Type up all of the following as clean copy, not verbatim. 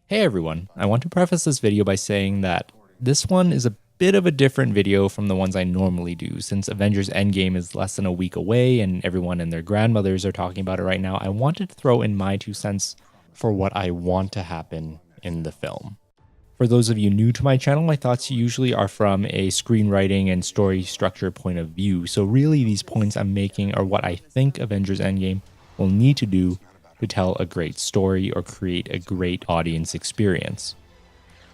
Hey everyone, I want to preface this video by saying that this one is a bit of a different video from the ones I normally do. Since Avengers Endgame is less than a week away and everyone and their grandmothers are talking about it right now, I wanted to throw in my 2 cents for what I want to happen in the film. For those of you new to my channel, my thoughts usually are from a screenwriting and story structure point of view, so really these points I'm making are what I think Avengers Endgame will need to do to tell a great story or create a great audience experience.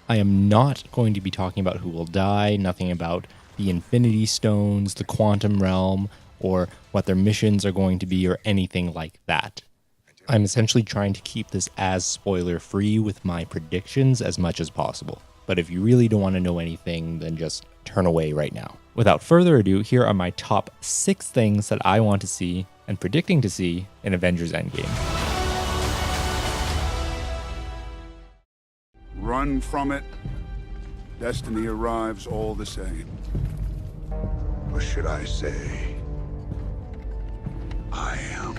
I am not going to be talking about who will die, nothing about the Infinity Stones, the Quantum Realm, or what their missions are going to be, or anything like that. I'm essentially trying to keep this as spoiler-free with my predictions as much as possible. But if you really don't want to know anything, then just turn away right now. Without further ado, here are my top 6 things that I want to see and predicting to see in Avengers Endgame. Run from it, destiny arrives all the same. Or should I say, I am.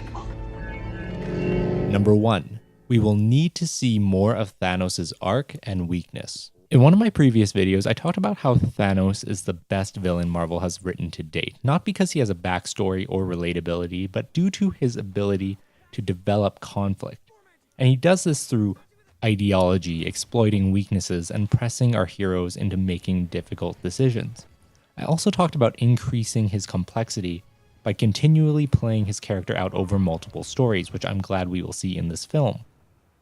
Number 1. We will need to see more of Thanos' arc and weakness. In one of my previous videos, I talked about how Thanos is the best villain Marvel has written to date, not because he has a backstory or relatability, but due to his ability to develop conflict. And he does this through ideology, exploiting weaknesses, and pressing our heroes into making difficult decisions. I also talked about increasing his complexity by continually playing his character out over multiple stories, which I'm glad we will see in this film.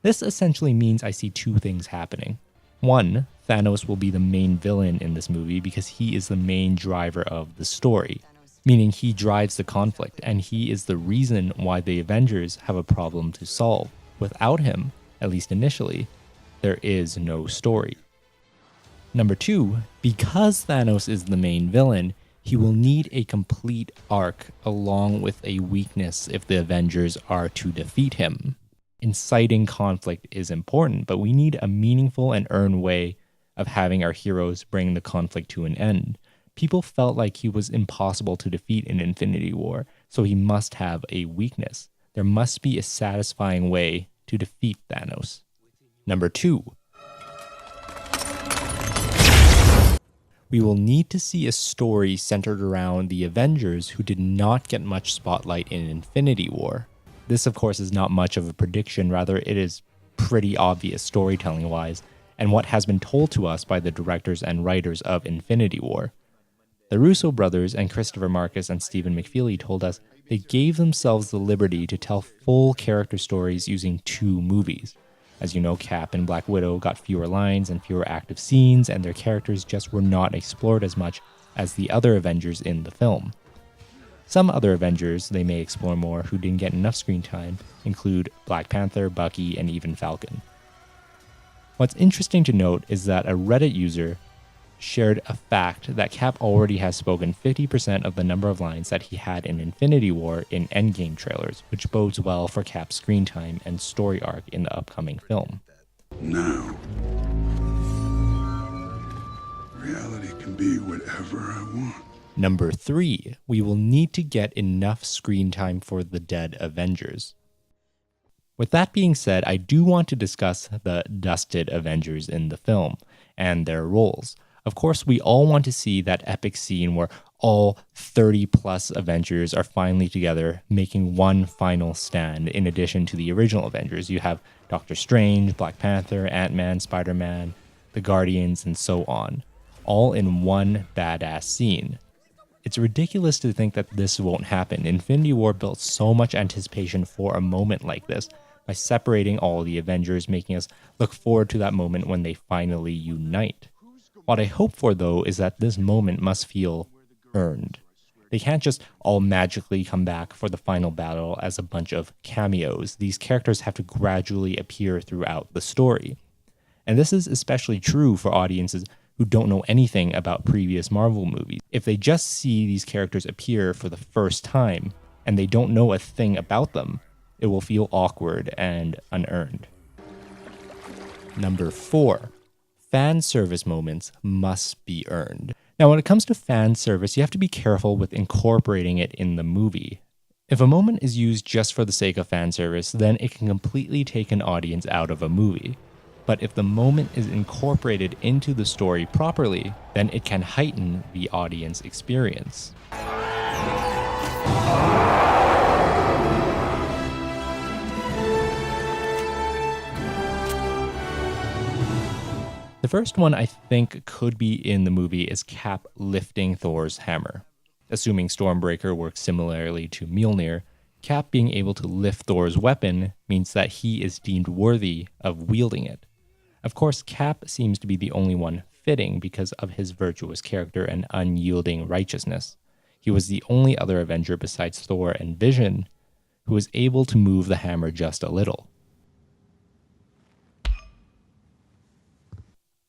This essentially means I see 2 things happening. 1, Thanos will be the main villain in this movie because he is the main driver of the story, meaning he drives the conflict, and he is the reason why the Avengers have a problem to solve. Without him, at least initially, there is no story. Number 2, because Thanos is the main villain, he will need a complete arc along with a weakness if the Avengers are to defeat him. Inciting conflict is important, but we need a meaningful and earned way of having our heroes bring the conflict to an end. People felt like he was impossible to defeat in Infinity War, so he must have a weakness. There must be a satisfying way to defeat Thanos. Number 2. We will need to see a story centered around the Avengers who did not get much spotlight in Infinity War. This, of course, is not much of a prediction, rather it is pretty obvious storytelling-wise, and what has been told to us by the directors and writers of Infinity War. The Russo brothers and Christopher Marcus and Stephen McFeely told us they gave themselves the liberty to tell full character stories using 2 movies. As you know, Cap and Black Widow got fewer lines and fewer active scenes, and their characters just were not explored as much as the other Avengers in the film. Some other Avengers they may explore more who didn't get enough screen time include Black Panther, Bucky, and even Falcon. What's interesting to note is that a Reddit user shared a fact that Cap already has spoken 50% of the number of lines that he had in Infinity War in Endgame trailers, which bodes well for Cap's screen time and story arc in the upcoming film. Now, reality can be whatever I want. Number 3, we will need to get enough screen time for the dead Avengers. With that being said, I do want to discuss the dusted Avengers in the film and their roles. Of course, we all want to see that epic scene where all 30 plus Avengers are finally together, making one final stand in addition to the original Avengers. You have Doctor Strange, Black Panther, Ant-Man, Spider-Man, the Guardians, and so on, all in one badass scene. It's ridiculous to think that this won't happen. Infinity War built so much anticipation for a moment like this by separating all the Avengers, making us look forward to that moment when they finally unite. What I hope for, though, is that this moment must feel earned. They can't just all magically come back for the final battle as a bunch of cameos. These characters have to gradually appear throughout the story. And this is especially true for audiences who don't know anything about previous Marvel movies. If they just see these characters appear for the first time and they don't know a thing about them, it will feel awkward and unearned. Number 4. Fan service moments must be earned. Now, when it comes to fan service, you have to be careful with incorporating it in the movie. If a moment is used just for the sake of fan service, then it can completely take an audience out of a movie. But if the moment is incorporated into the story properly, then it can heighten the audience experience. The first one I think could be in the movie is Cap lifting Thor's hammer. Assuming Stormbreaker works similarly to Mjolnir, Cap being able to lift Thor's weapon means that he is deemed worthy of wielding it. Of course, Cap seems to be the only one fitting because of his virtuous character and unyielding righteousness. He was the only other Avenger besides Thor and Vision who was able to move the hammer just a little.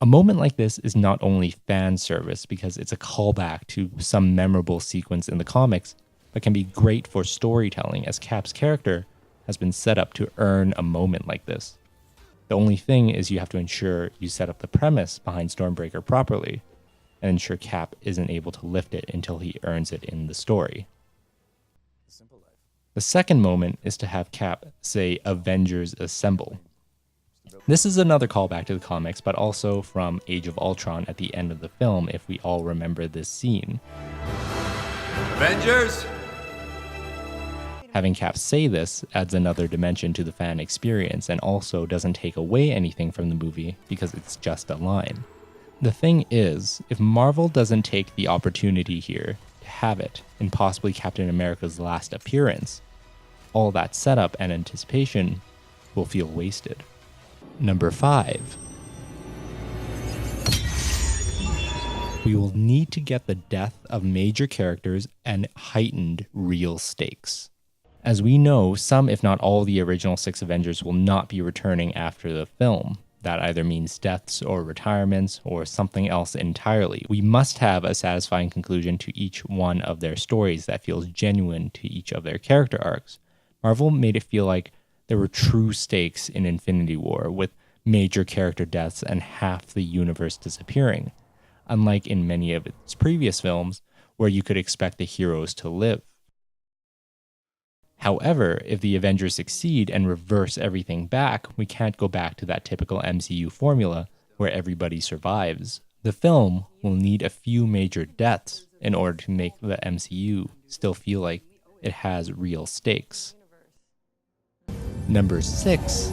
A moment like this is not only fan service because it's a callback to some memorable sequence in the comics, but can be great for storytelling as Cap's character has been set up to earn a moment like this. The only thing is you have to ensure you set up the premise behind Stormbreaker properly and ensure Cap isn't able to lift it until he earns it in the story. The second moment is to have Cap say Avengers Assemble. This is another callback to the comics, but also from Age of Ultron at the end of the film, if we all remember this scene. Avengers! Having Cap say this adds another dimension to the fan experience and also doesn't take away anything from the movie because it's just a line. The thing is, if Marvel doesn't take the opportunity here to have it in possibly Captain America's last appearance, all that setup and anticipation will feel wasted. Number 5. We will need to get the death of major characters and heightened real stakes. As we know, some if not all the original 6 Avengers will not be returning after the film. That either means deaths or retirements or something else entirely. We must have a satisfying conclusion to each one of their stories that feels genuine to each of their character arcs. Marvel made it feel like there were true stakes in Infinity War, with major character deaths and half the universe disappearing, unlike in many of its previous films, where you could expect the heroes to live. However, if the Avengers succeed and reverse everything back, we can't go back to that typical MCU formula where everybody survives. The film will need a few major deaths in order to make the MCU still feel like it has real stakes. Number 6.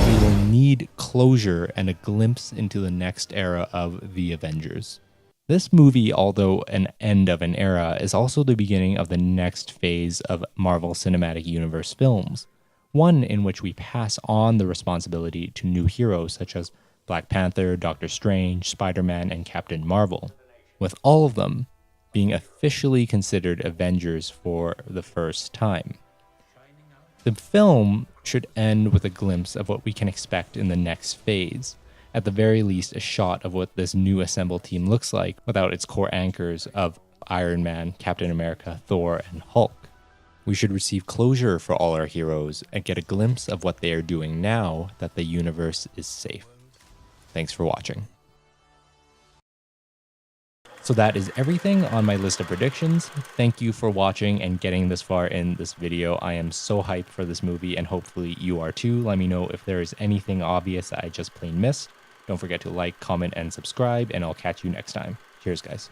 We will need closure and a glimpse into the next era of the Avengers. This movie, although an end of an era, is also the beginning of the next phase of Marvel Cinematic Universe films, one in which we pass on the responsibility to new heroes such as Black Panther, Doctor Strange, Spider-Man, and Captain Marvel, with all of them being officially considered Avengers for the first time. The film should end with a glimpse of what we can expect in the next phase, at the very least a shot of what this new Assemble team looks like without its core anchors of Iron Man, Captain America, Thor, and Hulk. We should receive closure for all our heroes and get a glimpse of what they are doing now that the universe is safe. Thanks for watching. So that is everything on my list of predictions. Thank you for watching and getting this far in this video. I am so hyped for this movie and hopefully you are too. Let me know if there is anything obvious that I just plain missed. Don't forget to like, comment, and subscribe, and I'll catch you next time. Cheers, guys.